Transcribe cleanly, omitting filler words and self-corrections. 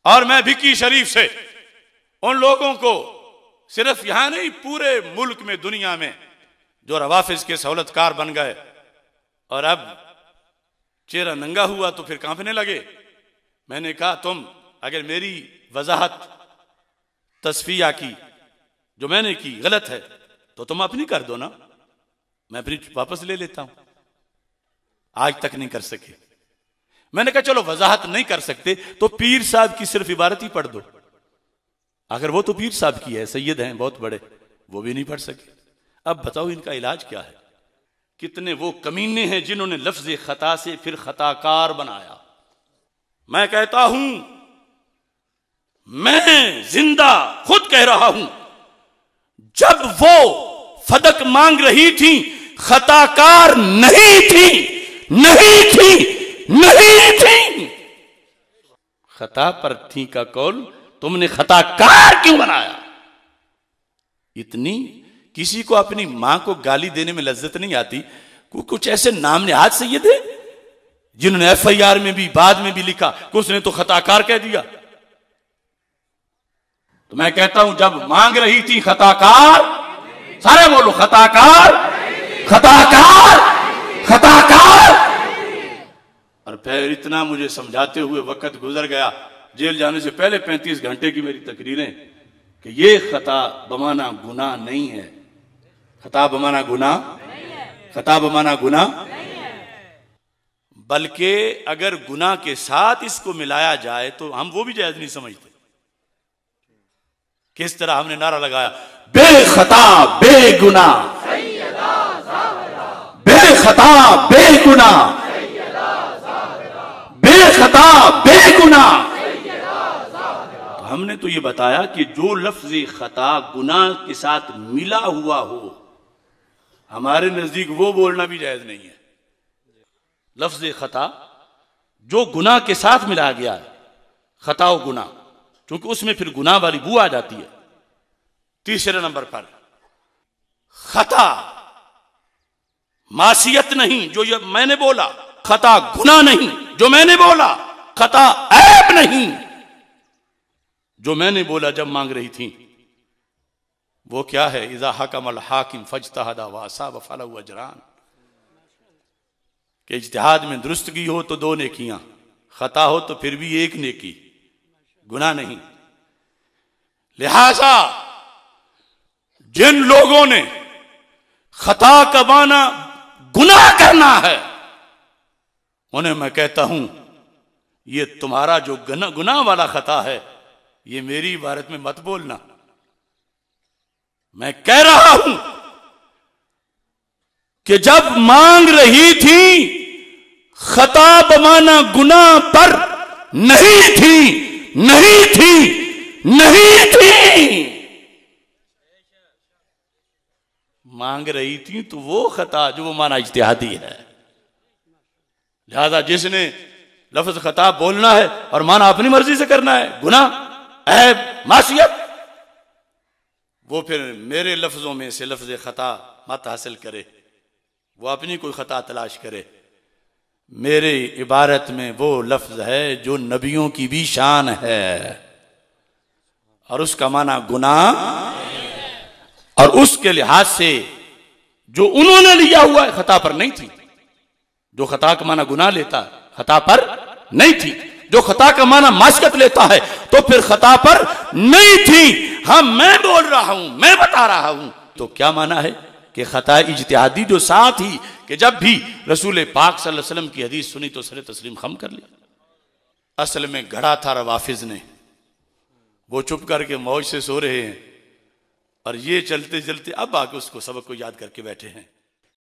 और मैं भिक्की शरीफ से उन लोगों को सिर्फ यहां नहीं, पूरे मुल्क में, दुनिया में, जो रवाफिज के सहूलतकार बन गए और अब चेहरा नंगा हुआ तो फिर कांपने लगे। मैंने कहा तुम अगर मेरी वजाहत तस्फिया की जो मैंने की गलत है तो तुम अपनी कर दो ना, मैं अपनी वापस ले लेता हूं। आज तक नहीं कर सके। मैंने कहा चलो वजाहत नहीं कर सकते तो पीर साहब की सिर्फ इबारत ही पढ़ दो। अगर वो तो पीर साहब की है, सैयद हैं बहुत बड़े, वो भी नहीं पढ़ सके। अब बताओ इनका इलाज क्या है? कितने वो कमीने हैं जिन्होंने लफ्ज खता से फिर खताकार बनाया। मैं कहता हूं, मैं जिंदा खुद कह रहा हूं, जब वो फदक मांग रही थी खताकार नहीं थी, नहीं थी, नहीं थी। खता पर थी का कौल तुमने खताकार क्यों बनाया? इतनी किसी को अपनी मां को गाली देने में लज्जत नहीं आती? कुछ ऐसे नाम नेहाद सैयद है जिन्होंने एफआईआर में भी बाद में भी लिखा कि उसने तो खताकार कह दिया। तो मैं कहता हूं जब मांग रही थी खताकार, सारे बोलो खताकार, खताकार, खताकार। और फिर इतना मुझे समझाते हुए वक्त गुजर गया, जेल जाने से पहले 35 घंटे की मेरी तकरीरें, कि ये खता बमाना गुनाह नहीं है। खता बमाना गुनाह, खता बमाना गुनाह, बल्कि अगर गुनाह के साथ इसको मिलाया जाए तो हम वो भी जायज नहीं समझते। किस तरह हमने नारा लगाया, बेखता बेगुनाह, बेखता बेगुनाह, बेखता बेगुनाह। तो हमने तो ये बताया कि जो लफ्ज खता गुनाह के साथ मिला हुआ हो, हमारे नजदीक वो बोलना भी जायज नहीं है। लफ्ज खता जो गुनाह के साथ मिला गया है, खता व गुनाह, क्योंकि उसमें फिर गुनाह वाली बू आ जाती है। तीसरे नंबर पर खता मासियत नहीं जो ये मैंने बोला, खता गुनाह नहीं जो मैंने बोला, खता ऐब नहीं जो मैंने बोला जब मांग रही थी। वो क्या है? इज़ा हकमल हाकिम फज्तहदा व असाब फलहु अजरान, कि इज्तिहाद में दुरुस्तगी हो तो 2 नेकियां, खता हो तो फिर भी 1 नेकी, गुनाह नहीं। लिहाजा जिन लोगों ने खता का माना गुनाह करना है, उन्हें मैं कहता हूं ये तुम्हारा जो गुनाह वाला खता है, ये मेरी इबारत में मत बोलना। मैं कह रहा हूं कि जब मांग रही थी खता बमाना गुनाह पर नहीं थी, नहीं थी, नहीं थी। मांग रही थी तो वो खता जो वो माना इज्तिहादी है। लिहाजा जिसने लफ्ज खता बोलना है और माना अपनी मर्जी से करना है, गुनाह ऐब मासियत, वो फिर मेरे लफ्जों में से लफ्ज खता मत हासिल करे, वो अपनी कोई खता तलाश करे। मेरे इबारत में वो लफ्ज है जो नबियों की भी शान है, और उसका माना गुनाह, और उसके लिहाज से जो उन्होंने लिया हुआ है खता पर नहीं थी। जो खता का माना गुनाह लेता खता पर नहीं थी, जो खता का माना मासियत लेता है तो फिर खता पर नहीं थी। हाँ, मैं बोल रहा हूं, मैं बता रहा हूं। तो क्या माना है कि खता इज्तिहादी जो साथ ही कि जब भी रसूल पाक सल्लल्लाहु अलैहि वसल्लम की हदीस सुनी तो सर तस्लीम खम कर लिया। असल में गढ़ा था रवाफिज ने, वो चुप करके मौज से सो रहे हैं और ये चलते चलते अब आके उसको सबक को याद करके बैठे हैं।